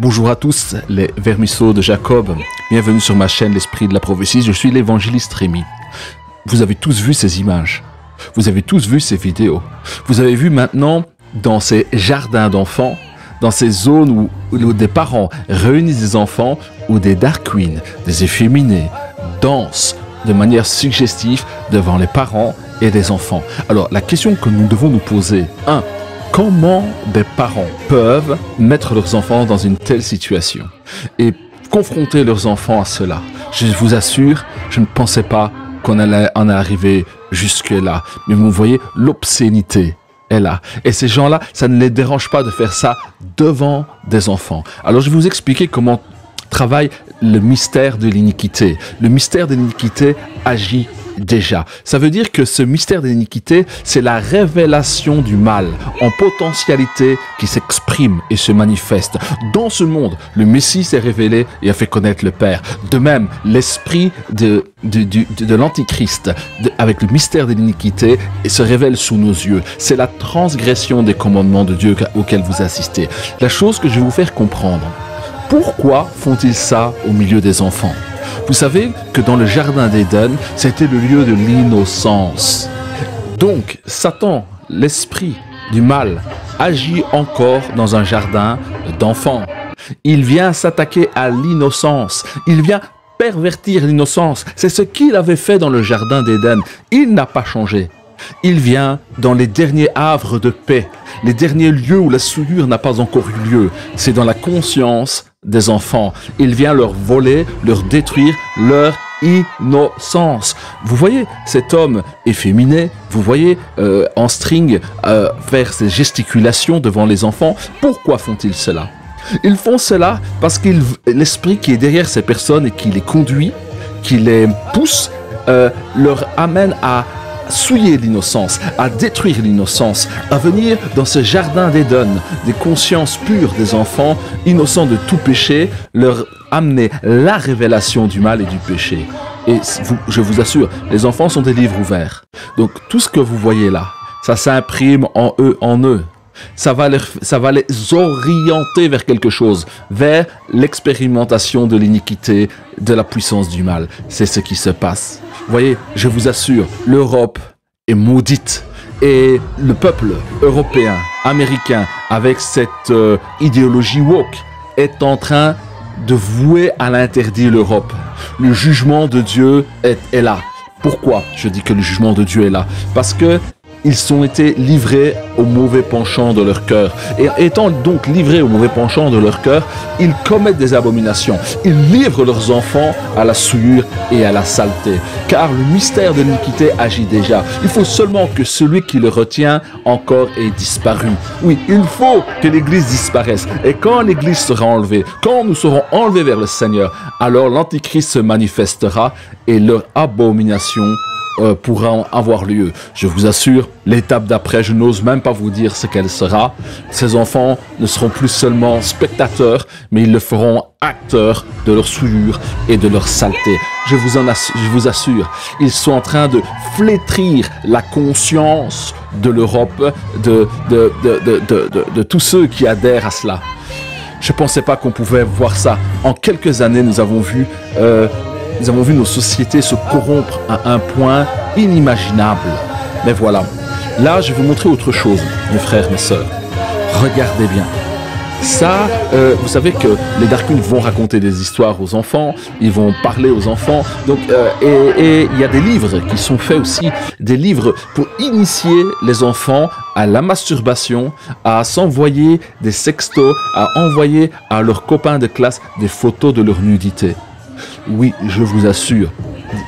Bonjour à tous, les vermisseaux de Jacob. Bienvenue sur ma chaîne L'Esprit de la Prophétie. Je suis l'évangéliste Rémi. Vous avez tous vu ces images. Vous avez tous vu ces vidéos. Vous avez vu maintenant dans ces jardins d'enfants, dans ces zones où des parents réunissent des enfants, où des dark queens, des efféminés, dansent de manière suggestive devant les parents et les enfants. Alors la question que nous devons nous poser, 1. Comment des parents peuvent mettre leurs enfants dans une telle situation et confronter leurs enfants à cela? Je vous assure, je ne pensais pas qu'on allait en arriver jusque-là. Mais vous voyez, l'obscénité est là. Et ces gens-là, ça ne les dérange pas de faire ça devant des enfants. Alors je vais vous expliquer comment travaille le mystère de l'iniquité. Le mystère de l'iniquité agit déjà. Ça veut dire que ce mystère de l'iniquité, c'est la révélation du mal en potentialité qui s'exprime et se manifeste. Dans ce monde, le Messie s'est révélé et a fait connaître le Père. De même, l'esprit de l'Antichrist, avec le mystère de l'iniquité, se révèle sous nos yeux. C'est la transgression des commandements de Dieu auquel vous assistez. La chose que je vais vous faire comprendre, pourquoi font-ils ça au milieu des enfants? Vous savez que dans le jardin d'Éden, c'était le lieu de l'innocence. Donc, Satan, l'esprit du mal, agit encore dans un jardin d'enfants. Il vient s'attaquer à l'innocence. Il vient pervertir l'innocence. C'est ce qu'il avait fait dans le jardin d'Éden. Il n'a pas changé. Il vient dans les derniers havres de paix, les derniers lieux où la souillure n'a pas encore eu lieu. C'est dans la conscience des enfants. Il vient leur voler, leur détruire leur innocence. Vous voyez cet homme efféminé, vous voyez en string faire ses gesticulations devant les enfants. Pourquoi font-ils cela? Ils font cela parce que l'esprit qui est derrière ces personnes et qui les conduit, qui les pousse, leur amène à souiller l'innocence, à détruire l'innocence, à venir dans ce jardin d'Éden, des consciences pures des enfants, innocents de tout péché, leur amener la révélation du mal et du péché. Et je vous assure, les enfants sont des livres ouverts. Donc tout ce que vous voyez là, ça s'imprime en eux. Ça va les orienter vers quelque chose, vers l'expérimentation de l'iniquité, de la puissance du mal. C'est ce qui se passe. Vous voyez, je vous assure, l'Europe est maudite. Et le peuple européen, américain, avec cette idéologie woke, est en train de vouer à l'interdit l'Europe. Le jugement de Dieu est là. Pourquoi je dis que le jugement de Dieu est là? Parce que ils ont été livrés au mauvais penchant de leur cœur. Et étant donc livrés au mauvais penchant de leur cœur, ils commettent des abominations. Ils livrent leurs enfants à la souillure et à la saleté. Car le mystère de l'iniquité agit déjà. Il faut seulement que celui qui le retient encore ait disparu. Oui, il faut que l'Église disparaisse. Et quand l'Église sera enlevée, quand nous serons enlevés vers le Seigneur, alors l'Antichrist se manifestera et leur abomination pourra avoir lieu. Je vous assure, l'étape d'après, je n'ose même pas vous dire ce qu'elle sera. Ces enfants ne seront plus seulement spectateurs, mais ils le feront acteurs de leur souillure et de leur saleté. Je vous assure, ils sont en train de flétrir la conscience de l'Europe, de tous ceux qui adhèrent à cela. Je ne pensais pas qu'on pouvait voir ça. En quelques années, nous avons vu nos sociétés se corrompre à un point inimaginable. Mais voilà. Là, je vais vous montrer autre chose, mes frères, mes sœurs. Regardez bien. Ça, vous savez que les dark queens vont raconter des histoires aux enfants, ils vont parler aux enfants. Donc, et il y a des livres qui sont faits aussi, des livres pour initier les enfants à la masturbation, à s'envoyer des sextos, à envoyer à leurs copains de classe des photos de leur nudité. Oui, je vous assure,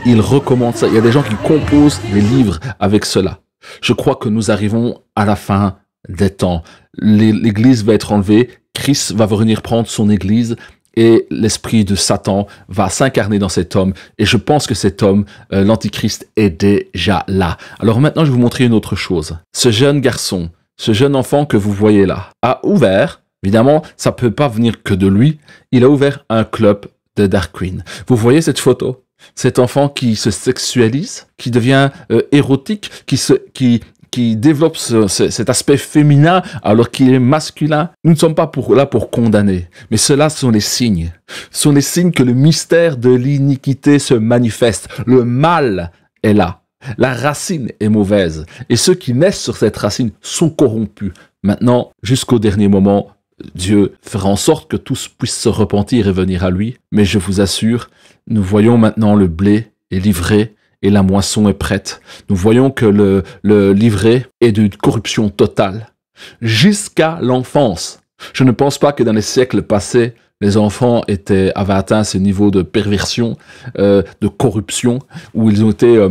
ils recommandent ça. Il y a des gens qui composent des livres avec cela. Je crois que nous arrivons à la fin des temps. L'Église va être enlevée, Christ va venir prendre son Église et l'esprit de Satan va s'incarner dans cet homme. Et je pense que cet homme, l'Antichrist, est déjà là. Alors maintenant, je vais vous montrer une autre chose. Ce jeune garçon, ce jeune enfant que vous voyez là, a ouvert, évidemment, ça ne peut pas venir que de lui, il a ouvert un club de dark queen. Vous voyez cette photo? Cet enfant qui se sexualise, qui devient érotique, qui qui développe cet aspect féminin alors qu'il est masculin. Nous ne sommes pas là pour condamner, mais cela sont les signes. Ce sont les signes que le mystère de l'iniquité se manifeste. Le mal est là. La racine est mauvaise. Et ceux qui naissent sur cette racine sont corrompus. Maintenant, jusqu'au dernier moment, Dieu fera en sorte que tous puissent se repentir et venir à lui. Mais je vous assure, nous voyons maintenant le blé est livré et la moisson est prête. Nous voyons que le livret est d'une corruption totale. Jusqu'à l'enfance. Je ne pense pas que dans les siècles passés, les enfants avaient atteint ce niveau de perversion, de corruption, où ils ont été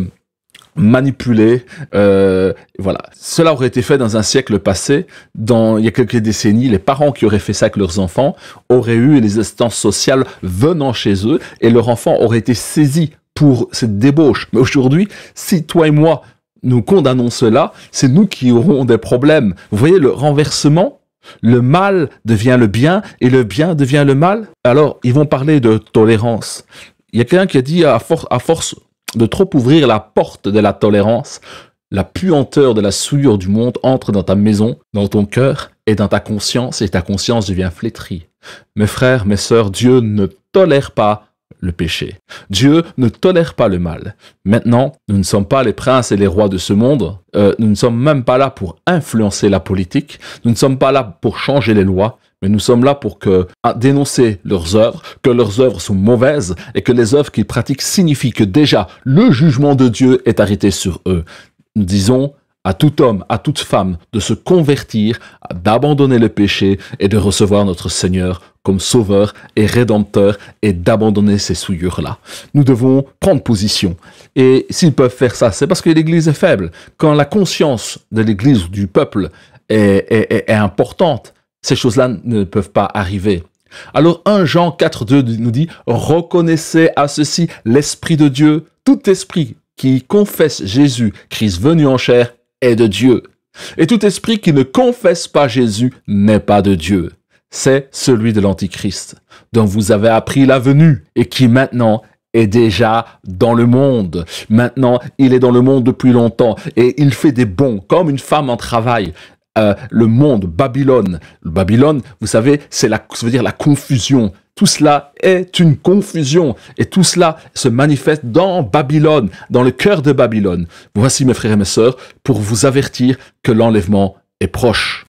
manipulés. Voilà. Cela aurait été fait dans un siècle passé. Il y a quelques décennies, les parents qui auraient fait ça avec leurs enfants auraient eu les instances sociales venant chez eux et leur enfant aurait été saisi pour cette débauche. Mais aujourd'hui, si toi et moi, nous condamnons cela, c'est nous qui aurons des problèmes. Vous voyez le renversement? Le mal devient le bien et le bien devient le mal. Alors, ils vont parler de tolérance. Il y a quelqu'un qui a dit à force de trop ouvrir la porte de la tolérance, la puanteur de la souillure du monde entre dans ta maison, dans ton cœur et dans ta conscience, et ta conscience devient flétrie. Mes frères, mes sœurs, Dieu ne tolère pas le péché. Dieu ne tolère pas le mal. Maintenant, nous ne sommes pas les princes et les rois de ce monde. Nous ne sommes même pas là pour influencer la politique. Nous ne sommes pas là pour changer les lois. Mais nous sommes là pour dénoncer leurs œuvres, que leurs œuvres sont mauvaises et que les œuvres qu'ils pratiquent signifient que déjà le jugement de Dieu est arrêté sur eux. Nous disons à tout homme, à toute femme de se convertir, d'abandonner le péché et de recevoir notre Seigneur comme sauveur et rédempteur et d'abandonner ces souillures-là. Nous devons prendre position. Et s'ils peuvent faire ça, c'est parce que l'Église est faible. Quand la conscience de l'Église ou du peuple est importante, ces choses-là ne peuvent pas arriver. Alors 1 Jean 4,2 nous dit « Reconnaissez à ceci l'Esprit de Dieu, tout esprit qui confesse Jésus, Christ venu en chair, est de Dieu. Et tout esprit qui ne confesse pas Jésus n'est pas de Dieu. C'est celui de l'Antichrist, dont vous avez appris la venue et qui maintenant est déjà dans le monde. Maintenant, il est dans le monde depuis longtemps et il fait des bons, comme une femme en travail. Le monde, Babylone. Babylone, vous savez, ça veut dire la confusion. Tout cela est une confusion et tout cela se manifeste dans Babylone, dans le cœur de Babylone. Voici mes frères et mes sœurs, pour vous avertir que l'enlèvement est proche.